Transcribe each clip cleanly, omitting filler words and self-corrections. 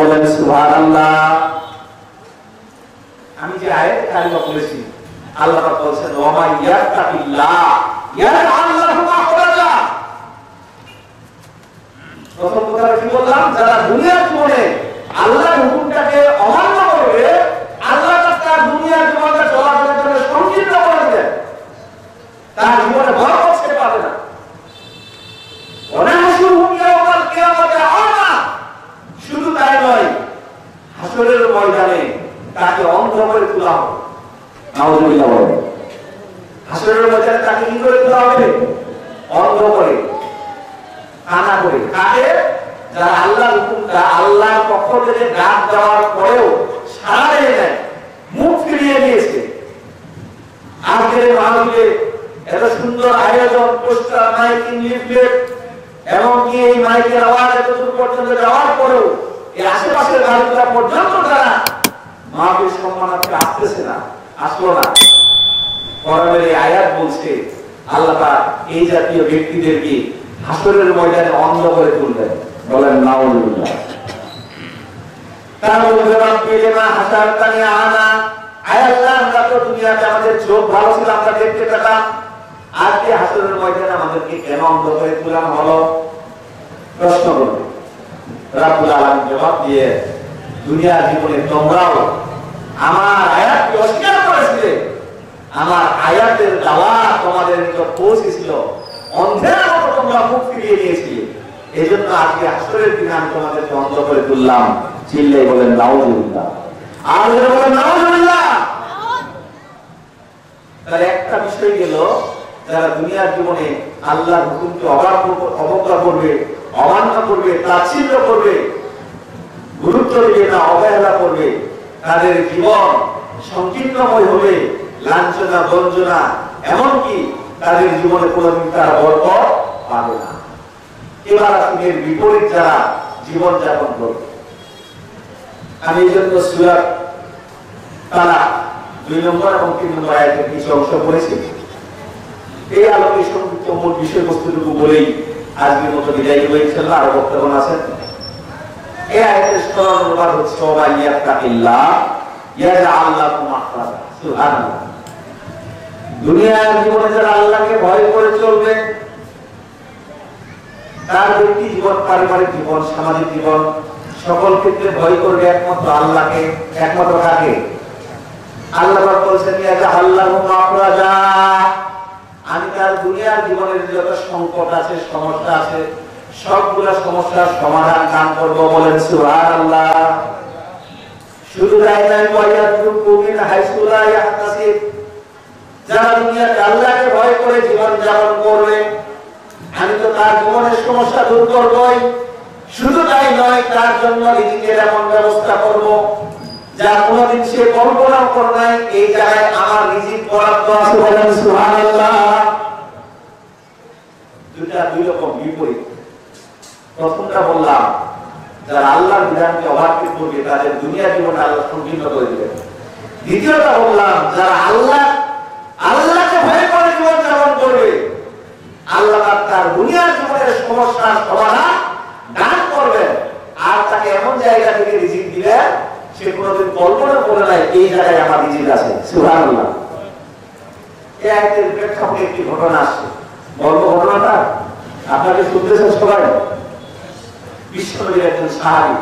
বলেন সুবহানাল্লাহ। আমি যে আয়াত কারিমা বলেছি, আল্লাহ পাক বলেছেন ওয়া মান ইয়াত্তাকিল্লাহ ইয়াজআল লাহু মাখরাজা। প্রথম কথা কি বললাম? যারা দুনিয়ার জীবনে আল্লাহর হুকুমটাকে অমান্য করবে, আল্লাহ তার দুনিয়ার জীবনটা চলাচলের জন্য সংকীর্ণ করে দেন, তার জীবনে বরকত সে পাবে না। শুধু তাই নয়, হাসরের ময়দানে তাকে অন্ধ করে তোলা হবে। নাউযুবিল্লাহ বলেন। হাসরের ময়দানে তাকে কি করে তোলা হবে? অন্ধ করে, কানা করে। কাকে? যারা আল্লাহর হুকুমটা আল্লাহর পক্ষ থেকে ডাক দেওয়ার পরেও সাড়া দিয়ে নেয়, মুখ ফিরিয়ে নিয়েছে। আজকের মাহফিলে এত সুন্দর আয়োজন, পোস্টার, মাইকিং, লিফলেট, এমনকি এই মাইকের আওয়াজ এত দূর পর্যন্ত যাওয়ার পরেও এই আশেপাশের বাড়িগুলা পর্যন্ত যারা মাহফিল সম্মানার্থে আসতেছে না, আসলো না, কোরআনের এই আয়াত বলছে আল্লাহ পাক এই জাতীয় ব্যক্তিদেরকে হাসরের ময়দানে অন্ধ করে তুলবেন। বলেন নাউযুবিল্লাহ। তার জবাব পেলে না হাসারতানি আনা, আয় আল্লাহ আমরা তো দুনিয়াতে আমাদের চোখ ভালো ছিল, আমরা দেখতে পেতাম, আজকে হাসরের ময়দানে আমাদেরকে কেন অন্ধ করে তোলানো হলো? প্রশ্ন করবে। রাব্বুল আলামিন জবাব দিয়ে দুনিয়ার জীবনে তোমরাও আমার আয়াতকে অস্বীকার করেছিলে, আমার আয়াতের দাওয়াত তোমাদের নিকট পৌঁছেছিল, অন্ধের মতো তোমরা মুখ ফিরিয়ে নিয়েছিলে, এই জন্য আজকে হাসরের দিনে আমি তোমাদেরকে অন্ধ করে তুললাম। চিল্লাই বলেন নাউযুবিল্লাহ। আর বলেন নাউযুবিল্লাহ। তাহলে একটা বিষয় গেল, যারা দুনিয়ার জীবনে আল্লাহর হুকুমকে অবজ্ঞা করবে, অমান্য করবে, তাচ্ছিল্য করবে, গুরুত্ব দিবে না, অবহেলা করবে, তাদের জীবন সংকীর্ণময় হবে, লাঞ্ছনা, বঞ্চনা, এমনকি তাদের জীবনে কোনোদিন তারা বরকত পাবে না। এবার এর বিপরীত যারা জীবন যাপন করবে, আমি এই জন্য সূরা তালাক 2 নম্বর এবং 3 নম্বর আয়াতের কিছু অংশ পড়েছি। এই আলোকে সংক্ষিপ্ত মূল বিষয়বস্তুটুকু বলেই আজকের মতো বিদায় হয়ে ইনশাআল্লাহ। আরো বক্তব্য আছেন। এই আয়াতের সরল অনুবাদ হচ্ছে ওয়া ইয়াত্তাকিল্লাহ ইয়াজআল লাহু মাখরাজা। সুবহানাল্লাহ। দুনিয়ার জীবনে যারা আল্লাহকে ভয় করে চলবে, তার ব্যক্তি জীবন, পারিবারিক জীবন, সামাজিক জীবন, সকল ক্ষেত্রে ভয় করবে একমাত্র আল্লাহকে। একমাত্র কাকে? আল্লাহ পাক বলেছেন ইয়াজআল লাহু মাখরাজা, আমি তার দুনিয়ার জীবনের যত সংকট আছে, সমস্যা আছে, সবগুলা সমস্যার সমাধান দান করব। বলেন সুবহানাল্লাহ। শুধু তাই নয়, ওয়ায়ারযুকু মিন হাইসু লা ইয়াহতাসিব, যারা দুনিয়াতে আল্লাহকে ভয় করে জীবন যাপন করবে, আমি তো তার জীবনের সমস্যা দূর করবই। শুধু তাই নয়, তার জন্য রিজিকের এমন ব্যবস্থা করব যা কোনোদিন সে কল্পনাও করে নাই। এই জায়গায় আমার রিজিক বরাদ্দ আছে। বলেন সুবহানাল্লাহ। দুই রকম বিপরীত। প্রথমটা বললাম, যারা আল্লাহর বিধানকে অবাধ্য করবে তাদের দুনিয়া জীবনে আল্লাহ সংকীর্ণ করে দিবেন। দ্বিতীয়টা বললাম, যারা আল্লাহকে ভয় করে জীবন যাপন করবে, আল্লাহ তার দুনিয়ার জীবনের সমস্যার সমাধান দান করবেন, আর তাকে এমন জায়গা থেকে রিজিক দিবেন সে কোনোদিন কল্পনা করে নাই এই জায়গায় আমার রিজিক আছে। সুবহানাল্লাহ। এই আয়াতের প্রেক্ষাপটে একটি ঘটনা আসছে। বলবো ঘটনাটা, আপনাকে শুনতেছেন সবাই। বিশ্বনবীর একজন সাহাবী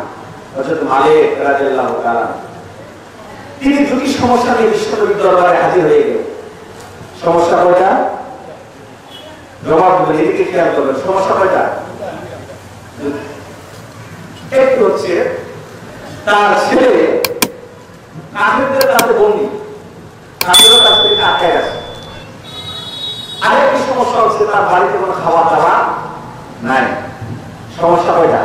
হযরত মালিক রাদিয়াল্লাহু তাআলা, তিনি দুটি সমস্যা নিয়ে বিশ্বনবীর দরবারে হাজির হয়ে গেলেন। সমস্যা কয়টা? জবাব বলে এদিকে খেয়াল করবেন। সমস্যা কয়টা? একটু হচ্ছে তার ছেলে কাফেরদের কাছে বন্দী, কাফেরদের কাছ থেকে আটকায় আছে। আরেকটি সমস্যা হচ্ছে তার বাড়িতে কোনো খাওয়া দাওয়া নাই। সমস্যা কয়টা?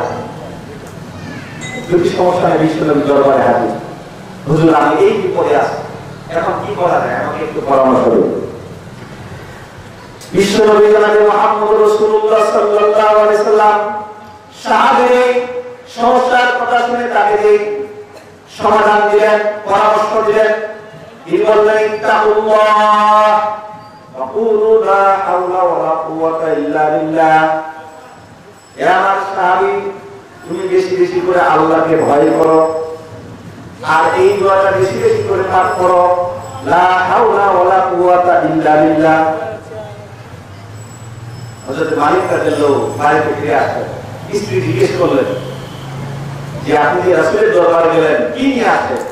দুটি সমস্যা নিয়ে বিশ্বনবীর দরবারে হাজির। হুজুর, আমি এই বিপদে আছি, এখন কি করা যায়, আমাকে একটু পরামর্শ দিন। বিশ্বনবী জনাবে মুহাম্মদ রাসূলুল্লাহ সাল্লাল্লাহু আলাইহি সাল্লাম সাহাবীর সমস্যার কথা শুনে তাকে যে সমাধান দিলেন, পরামর্শ দিলেন, তিনি বললেন ইত্তাকুল্লাহ ওয়া কুলু লা হাওলা ওয়া লা কুওয়াতা ইল্লা বিল্লাহ। হে আমার সাহাবী, তুমি বেশি বেশি করে আল্লাহকে ভয় করো, আর এই দোয়াটা বেশি বেশি করে পাঠ করো, লা হাওলা ওয়ালা কুওয়াতা ইল্লা বিল্লাহ। হযরত মালিক রাদিয়াল্লাহু বাড়িতে ফিরে আসলেন, স্ত্রী জিজ্ঞেস করলেন যে আপনি যে রাসূলের দরবারে গেলেন কি নিয়ে আসলেন?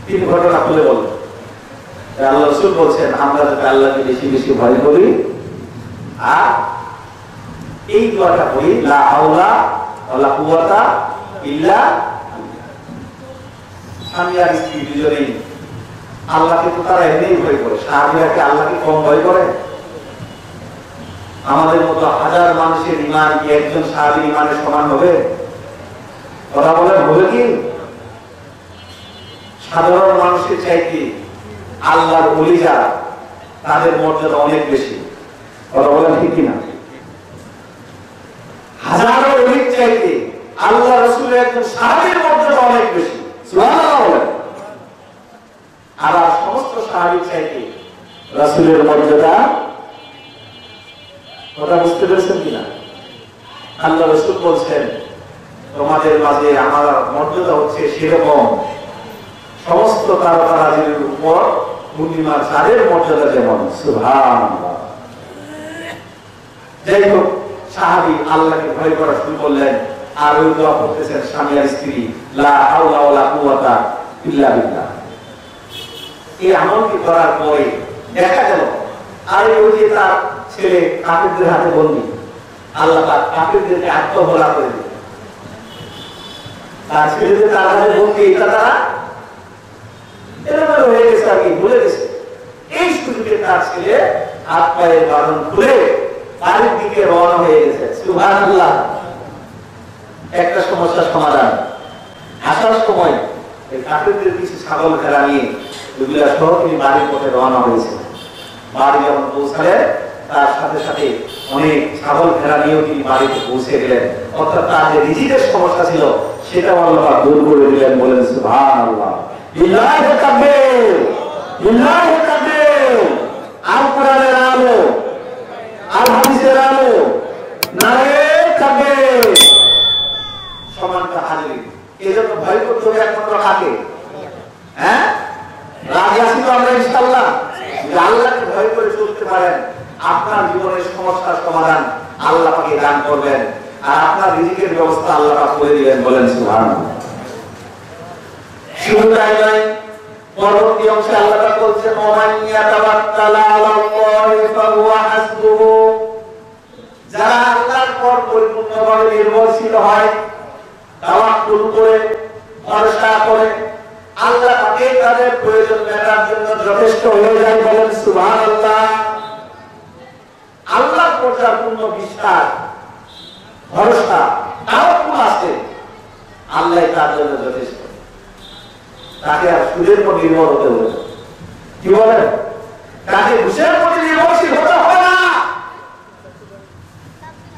তিনি ঘটনা খুলে বললেন। আল্লাহ রাসূল বলছেন আমরা যাতে আল্লাহকে বেশি বেশি ভয় করি আর এই দোয়াটা পড়ি, লা হাওলা ওয়ালা কুওয়াতা ইল্লা। স্বামী আর স্ত্রী দুজনেই আল্লাহকে তো তারা এমনিই ভয় করে, সাহাবীরা কি আল্লাহকে কম ভয় করে? আমাদের মতো হাজার মানুষের ঈমান কি একজন সাহাবীর ঈমানের সমান হবে? কথা বলেন হবে কি? সাধারণ মানুষের চাইতে আল্লাহর ওলি যারা তাদের মর্যাদা অনেক বেশি। কথা বলেন ঠিক কিনা? হাজারো ওলির চাইতে আল্লাহ রাসূলের একজন সাহাবীর মর্যাদা অনেক বেশি। সুবহানাল্লাহ। আবার সমস্ত সাহাবীর চাইতে রাসূলের মর্যাদা, কথা বুঝতে পেরেছেন কিনা? আল্লাহ রাসূল বলছেন তোমাদের মাঝে আমার মর্যাদা হচ্ছে সেরকম সমস্ত তারকারাজির উপর পূর্ণিমার চাঁদের মর্যাদা যেমন। সুবহানাল্লাহ। যাই হোক, সাহাবী আল্লাহকে ভয় করা শুরু করলেন আর ওই দোয়া পড়তেছেন স্বামী আর স্ত্রী, লা হাওলা ওয়ালা কুওয়াতা ইল্লা বিল্লাহ। এই আমলটি করার পরে দেখা গেল আর ওই যে তার ছেলে কাফিরদের হাতে বন্দী, আল্লাহ পাক কাফিরদেরকে আত্মহত্যা করে দিলেন। তার ছেলেদের তার হাতে বন্দী, এটা তারা এলোমেলো হয়ে গেছে, আর কি ভুলে গেছে। এই সুযোগে তার ছেলে হাত পায়ের বাঁধন খুলে বাড়ির দিকে রওনা হয়ে গেছে। সুবহানাল্লাহ। একটা সমস্যার সমাধান। আসার সময় এই কাফিরদের কিছু ছাগল ভেড়া নিয়ে দুবিলা সহ তিনি বাড়ির পথে রওনা হয়েছে। বাড়ি যখন পৌঁছালেন তার সাথে সাথে অনেক ছাগল ভেড়া নিয়েও তিনি বাড়িতে পৌঁছে গেলেন। অর্থাৎ তার যে রিজিকের সমস্যা ছিল সেটা আল্লাহ দূর করে দিলেন। বলেন সুবহানাল্লাহ। লিল্লাহি তাকবীর, লিল্লাহি তাকবীর। আল কোরআনের আলো, আল হাদিসের আলো, নারে তাকবীর। সমানটা হাজির। এজন্য ভয় করতে হবে একমাত্র কাকে? হ্যাঁ, রাজি আছি তো আমরা ইনশাআল্লাহ। আল্লাহকে ভয় করে চলতে পারেন, আপনার জীবনের সমস্যার সমাধান আল্লাহ পাকে দান করবেন আর আপনার রিজিকের ব্যবস্থা আল্লাহ পাক করে দিবেন। বলেন সুবহানাল্লাহ। শুধু তাই নয়, পরবর্তী অংশে আল্লাহ পাক বলছেন ওমান ইয়াতাওয়াক্কাল আলাল্লাহি ফাহুয়া হাসবুহু। যারা আল্লাহর পর পরিপূর্ণভাবে নির্ভরশীল হয়, তাওয়াক্কুল করে, ভরসা করে, আল্লাহ পাকে তাদের প্রয়োজন মেটার জন্য যথেষ্ট হয়ে যায়। বলেন সুবহানাল্লাহ। আল্লাহর উপর যার পূর্ণ বিশ্বাস, ভরসা, তাওয়াক্কুল আছে, আল্লাহ তার জন্য যথেষ্ট। তাকে আর সুদের উপর নির্ভর হতে হবে। কি বলেন? তাকে ঘুষের প্রতি নির্ভরশীল হতে হবে না,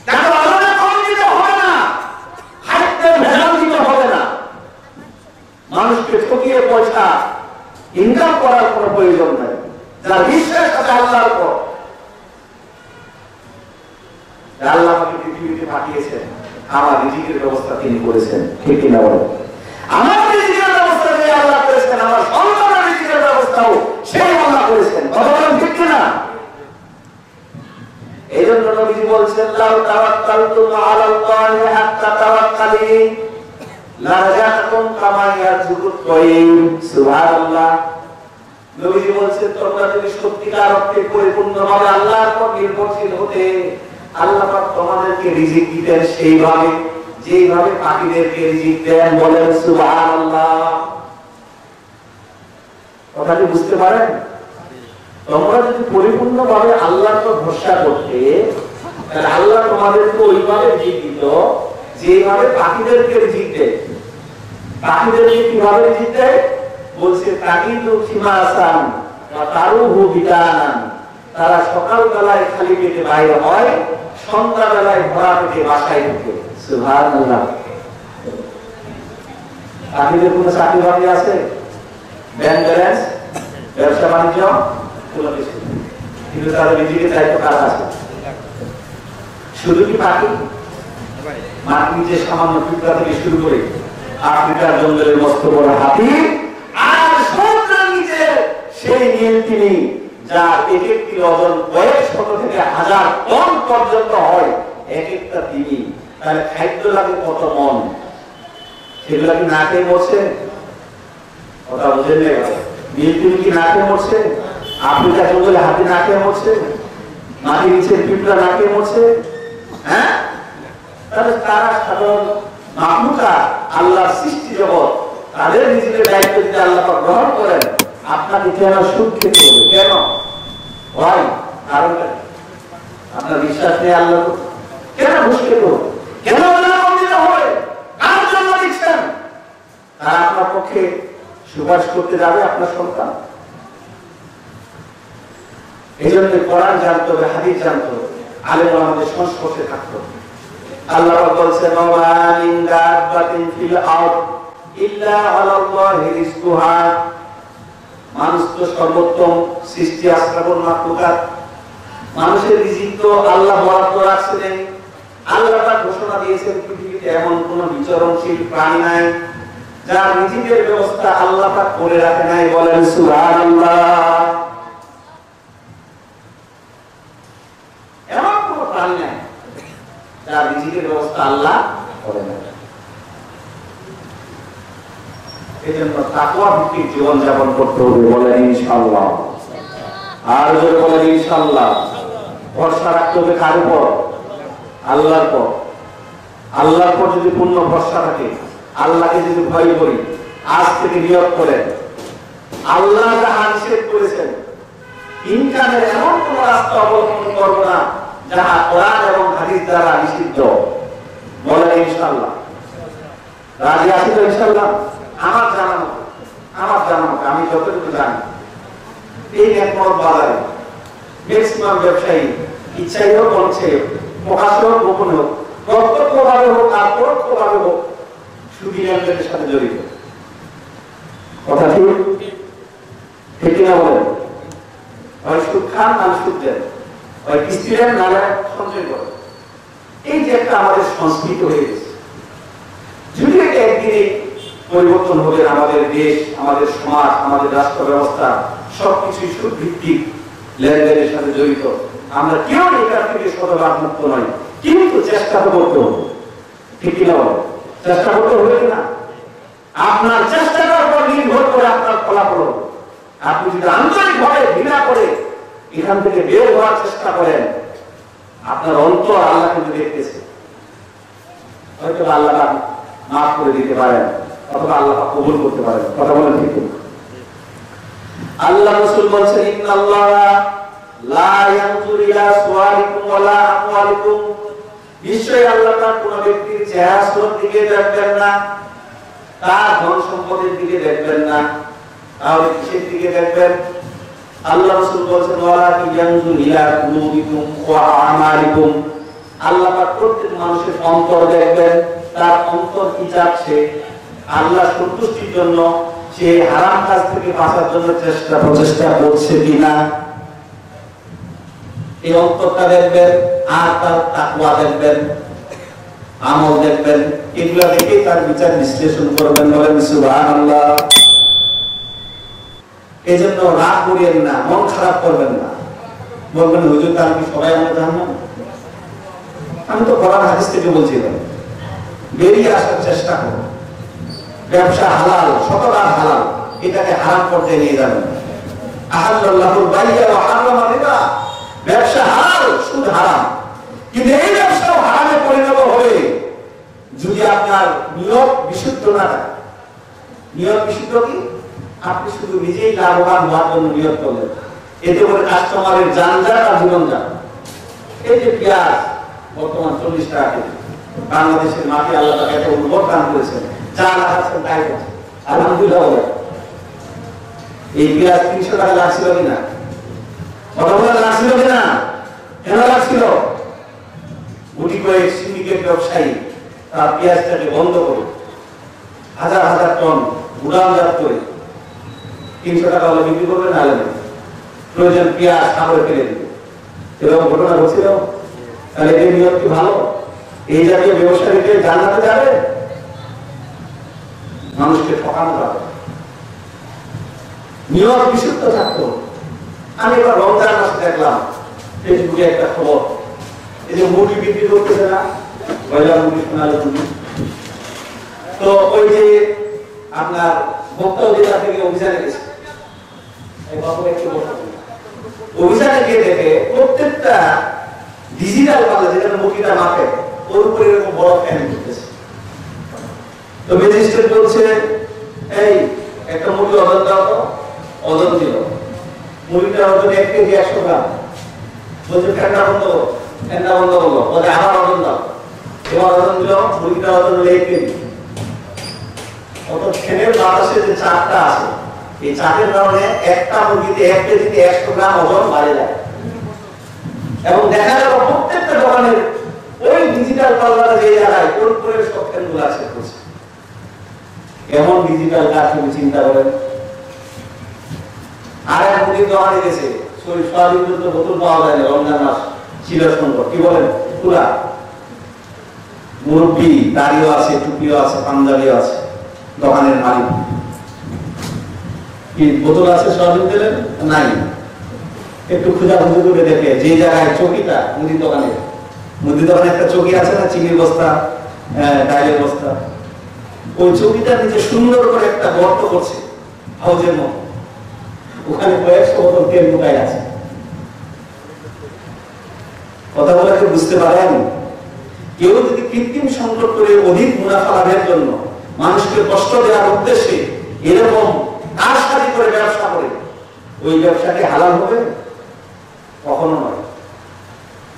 তাকে আলোচনা কম দিতে হবে না, হাইটের ভেজাল দিতে হবে না, মানুষকে ঠকিয়ে পয়সা ইনকাম করার কোনো প্রয়োজন নাই। যার বিশ্বাস আছে আল্লাহর উপর, আল্লাহ আমাকে পৃথিবীতে পাঠিয়েছেন, আমার রিজিকের ব্যবস্থা তিনি করেছেন। ঠিক কিনা বলেন? আমার রিজিকের ব্যবস্থা যে আল্লাহ করেছেন, আমার সন্তানের রিজিকের ব্যবস্থাও সেই আল্লাহ করেছেন। কথা বলেন ঠিক কিনা? এই জন্য নবীজি বলছেন লাউ তাওয়াক্কালতুম আলাল্লাহি হাক্কা তাওয়াক্কালি লারাযাকুম কামা ইয়ারযুকুত তাইর। সুবহানাল্লাহ। নবীজি বলছেন তোমরা যদি সত্যিকার অর্থে পরিপূর্ণভাবে আল্লাহর উপর নির্ভরশীল হতে, আল্লাহ পাক তোমাদেরকে রিজিক দিতেন সেইভাবে যেইভাবে পাখিদেরকে রিজিক দেন। বলেন সুবহানাল্লাহ। কথাটি বুঝতে পারেন? তোমরা যদি পরিপূর্ণভাবে আল্লাহর উপর ভরসা করতে, তাহলে আল্লাহ তোমাদেরকে ওইভাবে রিজিক দিত যেভাবে পাখিদেরকে রিজিক দেয়। পাখিদেরকে কিভাবে রিজিক দেয়? বলছে তাকিদু ফিমাসান ওয়া তারুহু বিতানান। তারা সকাল বেলায় খালি পেটে বাইরে হয়, সন্ধ্যা বেলায় ভরা পেটে বাসায় ঢুকে। সুবহানাল্লাহ। পাখিদের কোনো চাকরি বাকরি আছে? ব্যাংক ব্যালেন্স, ব্যবসা বাণিজ্য, কিন্তু তাদের রিজিকের দায়িত্ব কার আছে? শুধু কি পাখি? মাটির যে সামান্য পিঁপড়া থেকে শুরু করে আফ্রিকার জঙ্গলের মস্ত বড় হাতি আর সমুদ্রের নিচে সেই নীল তিনি, যার এক একটি ওজন কয়েক শত থেকে হাজার টন পর্যন্ত হয় এক একটা তিনি, তাহলে খাদ্য লাগে কত মন? সেগুলা কি না খেয়ে মরছে? কথা বুঝেন না? নীল তিনি কি না খেয়ে মরছে? আফ্রিকা জঙ্গলে হাতি না খেয়ে মরছে? মাটির নিচের পিঁপড়া না খেয়ে মরছে? হ্যাঁ, তাহলে তারা সাধারণ মাখলুকা, আল্লাহর সৃষ্টি জগৎ, তাদের নিজেদের দায়িত্ব যদি আল্লাহ গ্রহণ করেন, আপনাকে কেন সুদ খেতে হবে? কেন ভাই? কারণটা আপনার বিশ্বাস নেই আল্লাহ, কেন ঘুষ খেতে হবে? কেন আল্লাহ মন্দিরে হবে? কার জন্য দিচ্ছেন? তারা আপনার পক্ষে সুপারিশ করতে যাবে আপনার সন্তান? এই জন্য কোরআন জানতে হবে, হাদিস জানতে হবে, আলেম ওলামাদের সংস্পর্শে থাকতে হবে। আল্লাহ বলছেন ওয়া মিন দাব্বাতিন ফিল আরদ ইল্লা আলাল্লাহি রিজকুহা, মানুষ তো সর্বোত্তম সৃষ্টি, আসরাবুল মাখলুকাত, মানুষের রিজিক তো আল্লাহ বরাদ্দ রাখছেন। আল্লাহ তার ঘোষণা দিয়েছেন পৃথিবীতে এমন কোন বিচরণশীল প্রাণী নাই যার রিজিকের ব্যবস্থা আল্লাহ পাক করে রাখে নাই। বলেন সুবহানাল্লাহ। এমন কোন প্রাণী নাই যার রিজিকের ব্যবস্থা আল্লাহ করে না। এই জন্য তাকওয়া ভিত্তিক জীবন যাপন করতে হবে। বলেন ইনশাআল্লাহ। আর যদি বলেন ইনশাআল্লাহ। ভরসা রাখতে হবে কার উপর? আল্লাহর উপর। আল্লাহর উপর যদি পূর্ণ ভরসা থাকে, আল্লাহকে যদি ভয় করি, আজ থেকে নিয়ত করেন আল্লাহ যাহা নিষেধ করেছেন ইনকামের এমন কোন রাস্তা অবলম্বন করব না যাহা কোরআন এবং হাদিস দ্বারা নিষিদ্ধ। বলেন ইনশাআল্লাহ। রাজি আছি তো ইনশাআল্লাহ? আমার জানা মতো আমি যতটুকু জানি, এই একমত বাজারে ম্যাক্সিমাম ব্যবসায়ী ইচ্ছাই হোক অনিচ্ছাই হোক, প্রকাশ্য হোক গোপন হোক, প্রত্যক্ষভাবে হোক আর পরোক্ষভাবে হোক, সুদী লেনদেনের সাথে জড়িত। কথা ঠিক না? বলেন হয় সুদ খান, নাহলে সুদ দেন, হয় কিস্তি দেন, নাহলে সঞ্চয় করেন। এই যে একটা আমাদের সংস্কৃতি হয়ে গেছে, যদি এটা একদিনে পরিবর্তন হবে, আমাদের দেশ, আমাদের সমাজ, আমাদের রাষ্ট্র ব্যবস্থা সবকিছুই সুদ ভিত্তিক লেনদেনের সাথে জড়িত। আমরা কেউ এটার থেকে শতভাগ মুক্ত নয়, কিন্তু চেষ্টা তো করতে হবে। ঠিক কিনা বলো? চেষ্টা করতে হবে কিনা? আপনার চেষ্টাটার উপর নির্ভর করে আপনার ফলাফল হবে। আপনি যদি আন্তরিকভাবে ঘৃণা করে এখান থেকে বের হওয়ার চেষ্টা করেন, আপনার অন্তর আল্লাহ কিন্তু দেখতেছে, হয়তো আল্লাহ মাফ করে দিতে পারেন অথবা আল্লাহ কবুল করতে পারেন। কথা বলেন ঠিক? আল্লাহ রাসূল বলেছেন ইন্নাল্লাহা লা ইয়ানজুরু ইলা সুওয়ারিকুম ওয়ালা আমওয়ালিকুম, নিশ্চয়ই আল্লাহ তাআলা কোন ব্যক্তির চেহারার দিকে দেখবেন না, তার ধন সম্পদের দিকে দেখবেন না, তাহলে কিসের দিকে দেখবেন? আল্লাহ রাসূল বলেছেন ওয়ালা ইয়ানজুরু ইলা কুলুবিকুম ওয়া আমালিকুম, আল্লাহ পাক প্রত্যেক মানুষের অন্তর দেখবেন, তার অন্তর কি চাচ্ছে, আল্লাহ সন্তুষ্টির জন্য সে হারাম কাজ থেকে বাঁচার জন্য প্রচেষ্টা করছে কিনা, এই অন্তরটা দেখবেন। আর তার তাকওয়া দেখবেন, আমল দেখবেন, এগুলা দেখে তার বিচার বিশ্লেষণ করবেন। বলেন সুবহানাল্লাহ। এই জন্য রাগ করিয়েন না, মন খারাপ করবেন না, বলবেন হুজুর তার কি সবাই আমরা জানলাম? আমি তো কোরআন হাদিস থেকে বলছিলাম, বেরিয়ে আসার চেষ্টা করুন। ব্যবসা হালাল, শতভাগ হালাল, এটাকে হারাম করতে নিয়ে যাবেন। আহাল্লাহুল বাইয়া ওয়া হারামা রিবা, ব্যবসা হালাল, সুদ হারাম, কিন্তু এই ব্যবসাও হারামে পরিণত হবে যদি আপনার নিয়ত বিশুদ্ধ না থাকে। নিয়ত বিশুদ্ধ কি? আপনি শুধু নিজেই লাভবান হওয়ার জন্য নিয়ত করলেন, এতে করে কাস্টমারের যানজট আর জীবন যান। এই যে পেঁয়াজ বর্তমান 40 টাকা কেজি, বাংলাদেশের মাটি আল্লাহ তাকে এত উর্বর দান করেছেন, যা লাগাচ্ছেন তাই করছে, আলহামদুলিল্লাহ। এই পেঁয়াজ 300 টাকা লাগছিল কিনা? বর্তমানে লাগছিল কিনা? কেন লাগছিল? গুটি কয়েক সিন্ডিকেট ব্যবসায়ী তার পেঁয়াজটাকে বন্ধ করে হাজার হাজার টন গুদামজাত করে 300 টাকা হলে বিক্রি করবে, না হলে প্রয়োজন পেঁয়াজ সাগরে ফেলে দিবে। এরকম ঘটনা ঘটছিল। তাহলে এই নিয়ত কি ভালো? এই জাতীয় ব্যবসায়ীকে জান্নাতে যাবে? মানুষকে ঠকানো যাবে, নিয়ম বিশুদ্ধ থাকতো। আমি এবার রমজান মাসে দেখলাম ফেসবুকে একটা খবর, এই যে মুরগি বিক্রি করতেছে না, ব্রয়লার মুরগি, সোনালী মুরগি, তো ওই যে আপনার ভোক্তা অধিকার থেকে অভিযানে গেছে, অভিযানে গিয়ে দেখে প্রত্যেকটা ডিজিটাল পাল্লা যেখানে মুরগিটা মাপে ওর উপরে এরকম বড় ফ্যান করতেছে। তো ম্যাজিস্ট্রেট বলছে, এই একটা মুরগি ওজন দাও তো। ওজন দিল, মুরগিটার ওজন 1 কেজি 100 গ্রাম। বলছে ফ্যানটা বন্ধ করো, ফ্যানটা বন্ধ করলো, বলে আবার ওজন দাও। এবার ওজন দিল, মুরগিটার ওজন হলো 1 কেজি। অত ফ্যানের বাতাসে যে চাপটা আছে, এই চাপের কারণে একটা মুরগিতে 1 কেজিতে 100 গ্রাম ওজন বাড়ে যায়। এবং দেখা গেল প্রত্যেকটা দোকানের ওই ডিজিটাল পাল্লাটা যে জায়গায় ওর উপরে সব ফ্যানগুলো আছে করছে। কেমন ডিজিটাল কাজ তুমি চিন্তা করেন। আর এক মুরগির দোকানে গেছে, সোয়াবিন তো বোতল পাওয়া যায় না, রমজান মাস ছিল সংকট, কি বলেন, খোলা মুরব্বি, দাড়িও আছে, টুপিও আছে, পাঞ্জাবিও আছে, দোকানের মালিক। কি বোতল আছে সোয়াবিন তেলের? নাই। একটু খোঁজাখুঁজি করে দেখে যে জায়গায় চকিটা, মুদির দোকানে একটা চকি আছে না, চিনির বস্তা, ডাইলের বস্তা, ওই চকিটা নিচে সুন্দর করে একটা গর্ত করছে হাউজের মতো, ওখানে কয়েকশো বোতল তেল ঢুকাই আছে। কথা বলে কেউ বুঝতে পারেন? কেউ যদি কৃত্রিম সংকট করে অধিক মুনাফা লাভের জন্য মানুষকে কষ্ট দেওয়ার উদ্দেশ্যে এরকম কারসাজি করে ব্যবসা করে, ওই ব্যবসাটি হালাল হবে? কখনো নয়,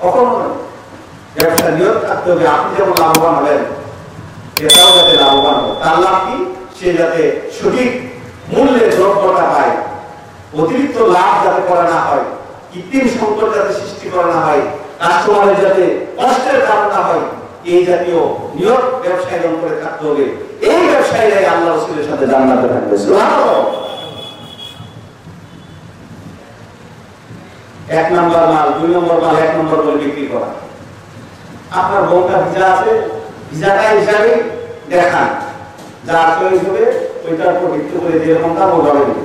কখনো নয়। ব্যবসা নিয়ত থাকতে হবে, আপনি যেমন লাভবান হবেন এটাও যাতে লাভবান হয়। তার লাভ কি? সে যাতে সঠিক মূল্যে দ্রব্যটা পায়, অতিরিক্ত লাভ যাতে করা না হয়, কৃত্রিম সংকট যাতে সৃষ্টি করা না হয়, কাস্টমারের যাতে কষ্টের কারণ না হয়, এই জাতীয় নিয়ত ব্যবসায়ী অন্তরে থাকতে হবে। এই ব্যবসায়ীরাই আল্লাহ রাসূলের সাথে জান্নাতে থাকবে। সুবহানাল্লাহ। 1 নম্বর মাল, 2 নম্বর মাল 1 নম্বর বলে বিক্রি করা। আপনার বউটা ভিজা আছে, ভিজাটা হিসাবে দেখান, যা চয়েস হবে ওইটার উপর ভিত্তি করে যেরকম দাম ও ধরে দিবে।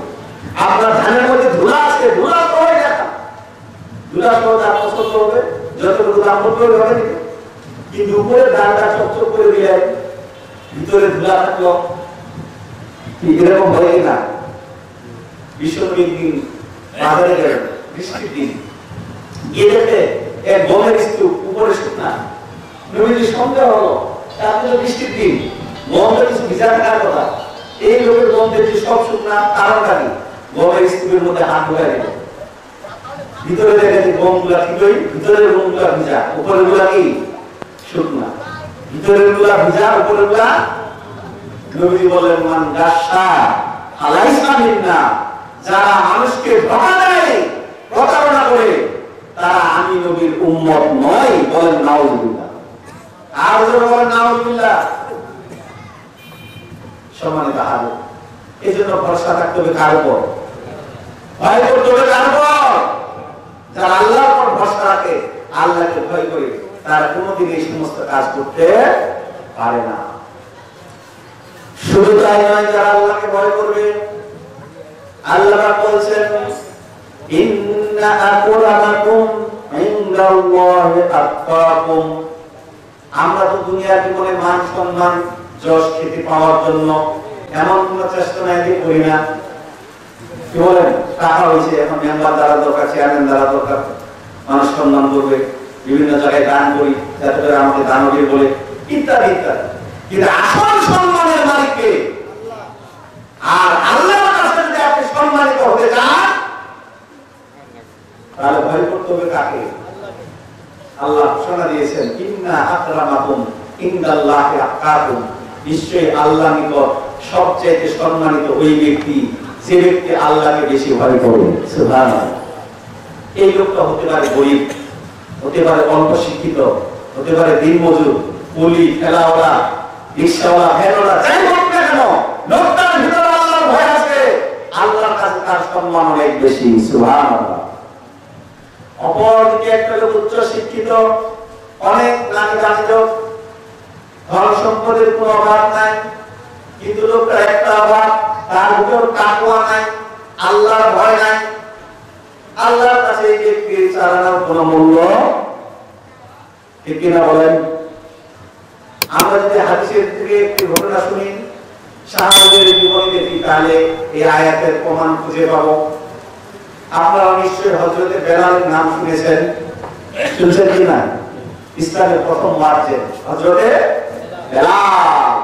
আপনার ধানের মধ্যে ধুলা আছে, ধুলা সবাই দেখান, ধুলা সহ যা পছন্দ হবে যতটুকু দাম করতে হবে ধরে দিবে। কিন্তু উপরে দামটা চকচক করে দিয়ে ভিতরে ধুলা থাকলো, এরকম হয় না। বিশ্বনবীর দিন বাজারে গেলেন, বৃষ্টির দিন, গিয়ে দেখে এক গমের স্তূপ, উপরে শুকনা। নবীজির সন্দেহ হলো, আপনি তো বৃষ্টির দিন, গমটা কিছু ভিজা থাকার কথা, এই লোকের গম দেখছি সব শুকনা, কারণটা কি? গমের স্তূপের মধ্যে হাত ঢুকাই দিল, ভিতরে দেখে যে গমগুলা ঠিকই, ভিতরের গমগুলা ভিজা, উপরের গুলা কি শুকনা, ভিতরের গুলা ভিজা, উপরের গুলা। নবী বলেন, মান গাসা আলাইসা মিন্না, যারা মানুষকে ধোঁকা দেয়, প্রতারণা করে, তারা আমি নবীর উম্মত নয়। বলেন নাউজুবিল্লাহ। আর যারা বলেন নাউজুবিল্লাহ। সম্মানিত হাজির, এই জন্য ভরসা থাকতে হবে কার উপর? ভয় করতে হবে কার উপর? যারা আল্লাহর উপর ভরসা রাখে, আল্লাহকে ভয় করে, তারা কোনোদিন এই সমস্ত কাজ করতে পারে না। শুধু তাই নয়, যারা আল্লাহকে ভয় করবে, আল্লাহ বলছেন, ইন্না আকরামাকুম ইনদাল্লাহি আতকাকুম। আমরা তো দুনিয়ার জীবনে মান সম্মান যশ খ্যাতি পাওয়ার জন্য এমন কোন চেষ্টা নাই যে করি না। কি বলেন? টাকা হয়েছে, এখন মেম্বার দ্বারা দরকার, চেয়ারম্যান দ্বারা দরকার, মানুষ সম্মান করবে, বিভিন্ন জায়গায় দান করি যাতে করে আমাকে দানবীর বলে, ইত্যাদি ইত্যাদি। কিন্তু আসল সম্মানের মালিককে, আর আল্লাহর কাছে যদি আপনি সম্মানিত হতে চান, তাহলে ভয় করতে হবে কাকে? আল্লাহ ঘোষণা দিয়েছেন, ইন্না আকরামাকুম ইনদাল্লাহি আতকাকুম। নিশ্চয়ই আল্লাহর নিকট সবচেয়ে সম্মানিত ওই ব্যক্তি, যে ব্যক্তি আল্লাহকে বেশি ভয় করে। সুবহানাল্লাহ। এই লোকটা হতে পারে গরিব, হতে পারে অল্প শিক্ষিত, হতে পারে দিনমজুর, কুলি, ঠেলাওয়ালা, রিকশাওয়ালা, ভ্যানওয়ালা, যাই হোক না কেন, লোকটার ভিতরে আল্লাহর ভয় আছে, আল্লাহর কাছে তার সম্মান অনেক বেশি। সুবহানাল্লাহ। অপরদিকে একটা লোক উচ্চ শিক্ষিত, অনেক নামি দামি লোক, ধন সম্পদের কোনো অভাব নাই, কিন্তু লোকটা একটা অভাব, তার ভিতর তাকওয়া নাই, আল্লাহর ভয় নাই। আল্লাহর কাছে এই ব্যক্তির চালানোর কোনো মূল্য ঠিক কিনা বলেন? আমরা যদি হাদিসের থেকে একটি ঘটনা শুনি, সাহাবাদের জীবনী দেখি, তাহলে এই আয়াতের প্রমাণ খুঁজে পাবো। আপনারা নিশ্চয়ই হযরতে বেলালের নাম শুনেছেন, শুনছেন কি না? ইসলামের প্রথম মুয়াজ্জিন হযরতে বেলাল।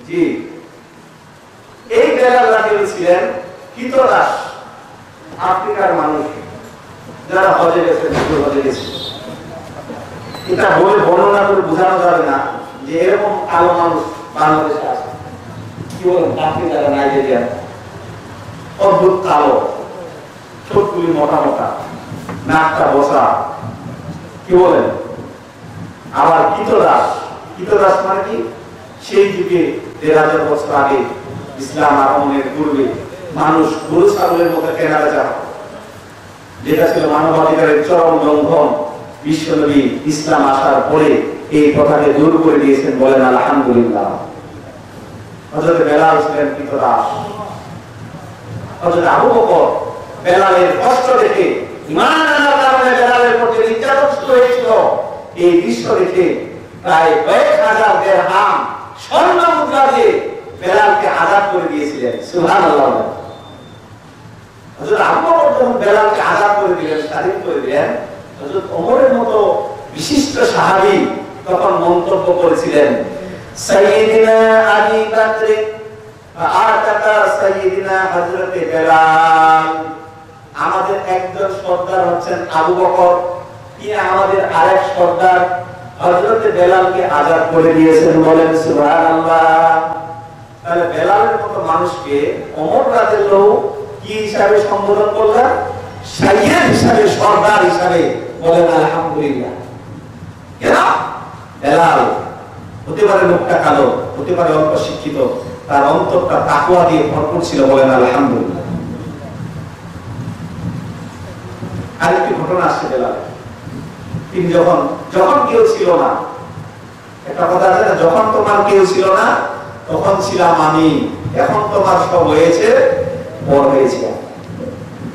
জি, এই বেলাল রাদিয়াল্লাহু ছিলেন কৃতদাস, আফ্রিকার মানুষ যারা হজে গেছেন, হজে গেছেন। এটা বলে বর্ণনা করে বোঝানো যাবে না যে এরকম কালো মানুষ বাংলাদেশে আছে। কি বলেন? আফ্রিকার নাইজেরিয়া, অদ্ভুত কালো, ঠোঁটগুলি মোটা মোটা, নাকটা বসা, কি বলেন? আবার কৃতদাস। কৃতদাস মানে কি? সেই যুগে ১,৫০০ বছর আগে, ইসলাম আগমনের পূর্বে মানুষ গরু ছাগলের মতো কেনা বেচা, যেটা ছিল মানবাধিকারের চরম লঙ্ঘন। বিশ্বনবী ইসলাম আসার পরে এই কথাকে দূর করে দিয়েছেন, বলেন আলহামদুলিল্লাহ। হযরত বেলাল ছিলেন কৃতদাস। হযরত আবু বকর বেলালের কষ্ট দেখে, ঈমান আনার কারণে বেলালের প্রতি নির্যাতন হয়েছিল, এই দৃশ্য দেখে প্রায় ১,০০০ দিরহাম স্বর্ণ মুদ্রা দিয়ে বেলালকে আযাদ করে দিয়েছিলেন। সুবহানাল্লাহ। হযরত আবু বকর যখন বেলালকে আযাদ করে দিলেন, স্বাধীন করে দিলেন, হযরত ওমরের মতো বিশিষ্ট সাহাবী তখন মন্তব্য করেছিলেন, সাইয়্যিদিনা আবী বকর আতাকা সাইয়্যিদিনা হযরতে বেলাল। আমাদের একজন সর্দার হচ্ছেন আবু বকর, তিনি আমাদের আরেক সর্দার হযরতে বেলালকে আযাদ করে দিয়েছেন, বলেন সুবহানাল্লাহ। তাহলে বেলালের মতো মানুষকে ওমর রাদিয়াল্লাহু কি হিসাবে সম্বোধন করলেন? সাইয়্যিদ হিসাবে, সর্দার হিসাবে, বলেন আলহামদুলিল্লাহ। কেন? বেলাল হতে পারে মুখটা কালো, হতে পারে অল্প শিক্ষিত, তার অন্তরটা তাকওয়া দিয়ে ভরপুর ছিল, বলেন আলহামদুলিল্লাহ। আরেকটি ঘটনা আসছে বেলাল। তিনি যখন কেউ ছিল না, একটা কথা আছে না, যখন তোমার কেউ ছিল না তখন ছিলাম আমি, এখন তোমার সব হয়েছে, পর হয়েছে।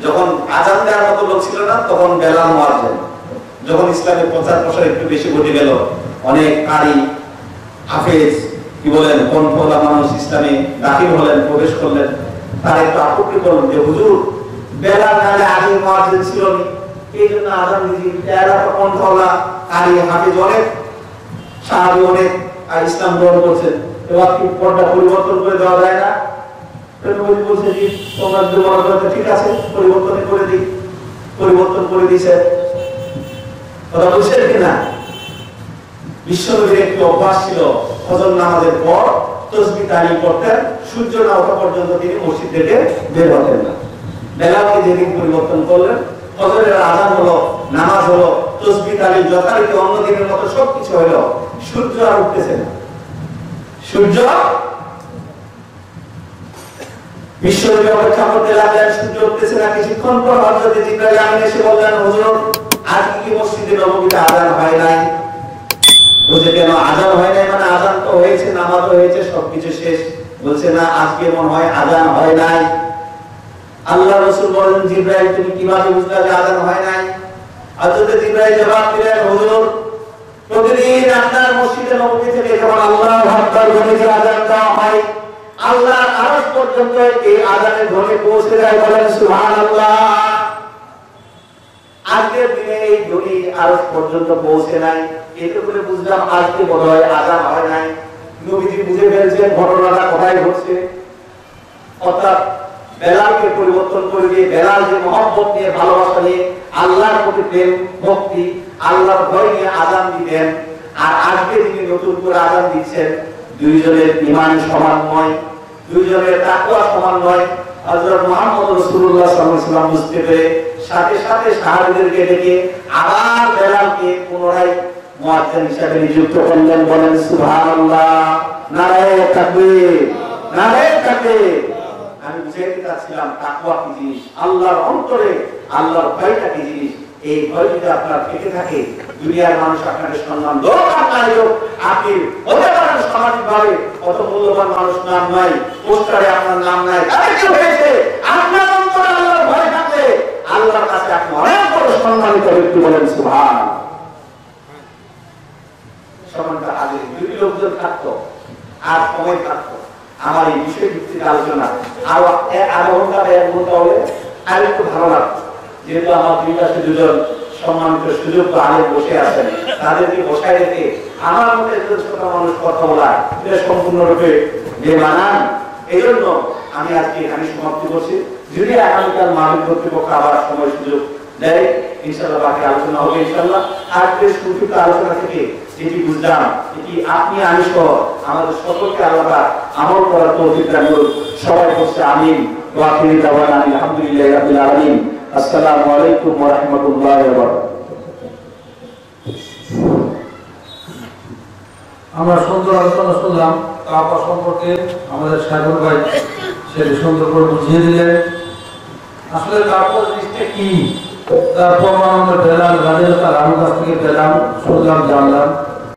যখন আযান দেওয়ার মতো লোক ছিল না, তখন বেলাল মুয়াজ্জিন। যখন ইসলামের প্রচার প্রসার একটু বেশি ঘটে গেল, অনেক কারি হাফেজ, কি বলেন, কণ্ঠওয়ালা মানুষ ইসলামে দাখিল হলেন, প্রবেশ করলেন, তার একটু আপত্তি করলেন যে হুজুর, বেলাল নালে আগে মুয়াজ্জিন ছিল না, এই জন্য আযান দিয়েছি, এরা তো কণ্ঠওয়ালা কারি হাফেজ অনেক, সাহাবী অনেক ইসলাম গ্রহণ করছেন, এবার কি পর্দা পরিবর্তন করে দেওয়া যায় না? বলছে যে তোমরা যদি মনে করো ঠিক আছে, পরিবর্তন করে দিই, পরিবর্তন করে দিয়েছে। কথা বুঝছেন কিনা? বিশ্বনবীর একটি অভ্যাস ছিল, ফজর নামাজের পর তাসবিহ তাহলিল করতেন, সূর্য না ওঠা পর্যন্ত তিনি মসজিদ থেকে বের হতেন না। বেলালকে যেদিন পরিবর্তন করলেন, ফজরের আযান হলো, নামাজ হলো, তাসবিহ তাহলিল যথারীতি অন্য দিনের মতো সবকিছু হলো, সূর্য আর উঠতেছে না। সূর্য বিশ্বনবী অপেক্ষা করতে লাগলেন, সূর্য উঠতেছে না। কিছুক্ষণ পর হযরত জিবরাইল আমিন এসে বললেন, হুজুর, আজকে কি মসজিদে নববীতে আযান হয় নাই? বলছে কেন আযান হয় নাই? মানে আযান তো হয়েছে, নামাজও হয়েছে, সবকিছু শেষ। বলছে না, আজকে মনে হয় আযান হয় নাই। আল্লাহ রাসূল বলেন, জিবরাইল তুমি কিভাবে বুঝলে যে আযান হয় নাই? হযরত জিবরাইল জবাব দিলেন, হুজুর, প্রতিদিন আপনার মসজিদে নববী থেকে যখন আল্লাহু আকবার বলে যে আযান দেওয়া হয়, আল্লাহর আরশ পর্যন্ত এই আযানের ধ্বনি পৌঁছে যায়, বলেন সুবহানাল্লাহ। আজকের দিনে এই ধ্বনি আরশ পর্যন্ত পৌঁছে নাই, এতে করে বুঝলাম আজকে বোধহয় আযান হয় নাই। নবীজি বুঝে ফেলছেন ঘটনাটা কোথায় ঘটছে। অর্থাৎ বেলালকে পরিবর্তন করে দিয়ে, বেলাল যে মহব্বত নিয়ে, ভালোবাসা নিয়ে, আল্লাহর প্রতি প্রেম ভক্তি, আল্লাহর ভয় নিয়ে আযান দিতেন, আর আজকে তিনি নতুন করে আযান দিচ্ছেন, দুইজনের ঈমান সমান নয়, দুইজনের তাকওয়া সমান নয়। হযরত মুহাম্মদ রাসূলুল্লাহ সাল্লাল্লাহু আলাইহি ওয়াসাল্লাম বুঝতে পেরে সাথে সাথে সাহাবীদেরকে ডেকে আবার বেলালকে পুনরায় মুয়াজ্জিন হিসেবে নিযুক্ত করলেন, বলেন সুবহানাল্লাহ। নারায়ে তাকবীর, নারায়ে তাকবীর। আমি বুঝাইতে চাচ্ছিলাম তাকওয়া কি জিনিস, আল্লাহর অন্তরে আল্লাহর ভয়টা কি জিনিস। এই ভয় যদি আপনার থেকে থাকে, দুনিয়ার মানুষ আপনাকে সম্মান হোক আর নাই হোক, আপনি হতে পারেন সামাজিকভাবে কত মূল্যবান মানুষ নাম নাই, পোস্টারে আপনার নাম নাই, তাদেরকে হয়েছে আপনার অন্তরে আল্লাহর ভয় থাকলে আল্লাহর কাছে আপনি অনেক বড় সম্মানিত ব্যক্তি বলেন সুবহান। সম্মানটা আগে যদি লোকজন থাকতো আর সময় থাকতো আমার এই বিষয় ভিত্তিক আলোচনা আরো আধা ঘন্টা বা 1 ঘন্টা হলে আর একটু ভালো লাগতো। যেহেতু আমার দুই পাশে দুজন সম্মানিত সুযোগ্য আলেম বসে আছেন, তাদেরকে বসায় রেখে আমার মধ্যে ছোট মানুষ কথা বলা এটা সম্পূর্ণরূপে বেমানান। এই জন্য আমি আজকে এখানে সমাপ্তি করছি। যদি আগামীকাল মাহফিল কর্তৃপক্ষ আবার সময় সুযোগ দেয় ইনশাআল্লাহ বাকি আলোচনা হবে ইনশাআল্লাহ। আজকের সংক্ষিপ্ত আলোচনা থেকে যেটি বুঝলাম, এটি আপনি আমি সহ আমাদের সকলকে আল্লাহ পাক আমল করার তৌফিক দান করুন। সবাই বলছে আমিন। ওয়া আখিরু দাওয়ানা আলহামদুলিল্লাহি রাব্বিল আলামিন। আসসালামু আলাইকুম ওয়া রাহমাতুল্লাহি ওয়া বারাকাতুহু। আমরা সুন্দর আলোচনা শুনলাম কাবা সম্পর্কে, আমাদের সাহেবুল ভাই সেটি সুন্দর করে বুঝিয়ে দিলেন। আসলে কাবা জিনিসটা কি তার প্রমাণ আমরা পেলাম, রাজের কাছ থেকে পেলাম, শুনলাম, জানলাম।